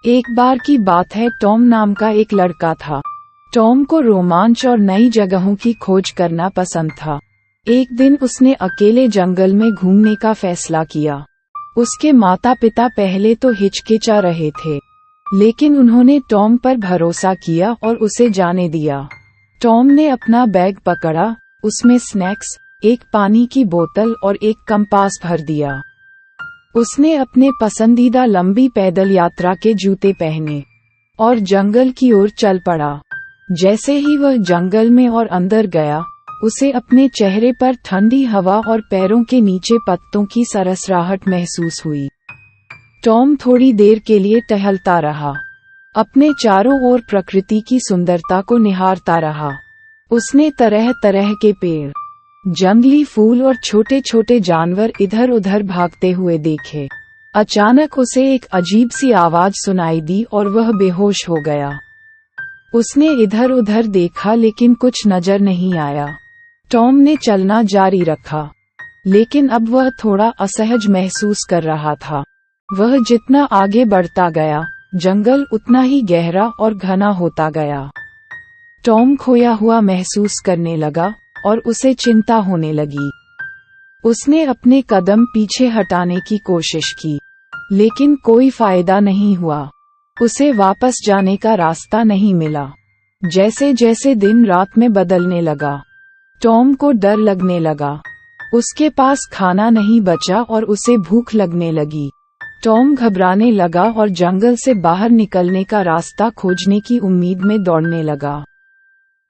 एक बार की बात है, टॉम नाम का एक लड़का था। टॉम को रोमांच और नई जगहों की खोज करना पसंद था। एक दिन उसने अकेले जंगल में घूमने का फैसला किया। उसके माता पिता पहले तो हिचकिचा रहे थे, लेकिन उन्होंने टॉम पर भरोसा किया और उसे जाने दिया। टॉम ने अपना बैग पकड़ा, उसमें स्नैक्स, एक पानी की बोतल और एक कंपास भर दिया। उसने अपने पसंदीदा लंबी पैदल यात्रा के जूते पहने और जंगल की ओर चल पड़ा। जैसे ही वह जंगल में और अंदर गया, उसे अपने चेहरे पर ठंडी हवा और पैरों के नीचे पत्तों की सरसराहट महसूस हुई। टॉम थोड़ी देर के लिए टहलता रहा, अपने चारों ओर प्रकृति की सुंदरता को निहारता रहा। उसने तरह तरह के पेड़, जंगली फूल और छोटे छोटे जानवर इधर उधर भागते हुए देखे। अचानक उसे एक अजीब सी आवाज सुनाई दी और वह बेहोश हो गया। उसने इधर उधर देखा लेकिन कुछ नजर नहीं आया। टॉम ने चलना जारी रखा, लेकिन अब वह थोड़ा असहज महसूस कर रहा था। वह जितना आगे बढ़ता गया, जंगल उतना ही गहरा और घना होता गया। टॉम खोया हुआ महसूस करने लगा और उसे चिंता होने लगी। उसने अपने कदम पीछे हटाने की कोशिश की, लेकिन कोई फायदा नहीं हुआ। उसे वापस जाने का रास्ता नहीं मिला। जैसे जैसे दिन रात में बदलने लगा, टॉम को डर लगने लगा। उसके पास खाना नहीं बचा और उसे भूख लगने लगी। टॉम घबराने लगा और जंगल से बाहर निकलने का रास्ता खोजने की उम्मीद में दौड़ने लगा।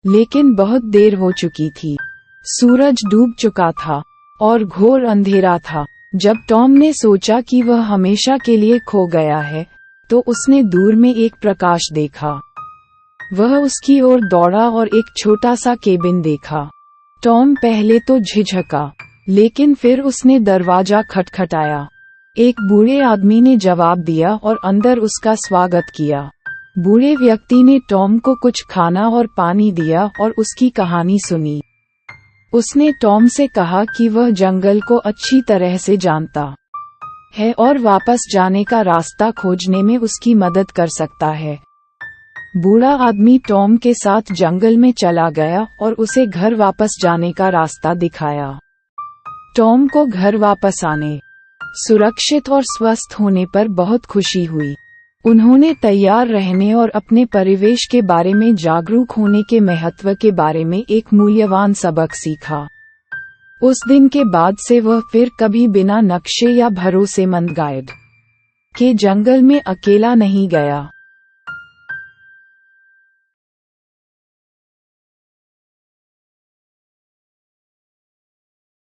लेकिन बहुत देर हो चुकी थी। सूरज डूब चुका था और घोर अंधेरा था। जब टॉम ने सोचा कि वह हमेशा के लिए खो गया है, तो उसने दूर में एक प्रकाश देखा। वह उसकी ओर दौड़ा और एक छोटा सा केबिन देखा। टॉम पहले तो झिझका, लेकिन फिर उसने दरवाजा खटखटाया। एक बूढ़े आदमी ने जवाब दिया और अंदर उसका स्वागत किया। बूढ़े व्यक्ति ने टॉम को कुछ खाना और पानी दिया और उसकी कहानी सुनी। उसने टॉम से कहा कि वह जंगल को अच्छी तरह से जानता है और वापस जाने का रास्ता खोजने में उसकी मदद कर सकता है। बूढ़ा आदमी टॉम के साथ जंगल में चला गया और उसे घर वापस जाने का रास्ता दिखाया। टॉम को घर वापस आने, सुरक्षित और स्वस्थ होने पर बहुत खुशी हुई। उन्होंने तैयार रहने और अपने परिवेश के बारे में जागरूक होने के महत्व के बारे में एक मूल्यवान सबक सीखा। उस दिन के बाद से वह फिर कभी बिना नक्शे या भरोसेमंद गाइड के जंगल में अकेला नहीं गया।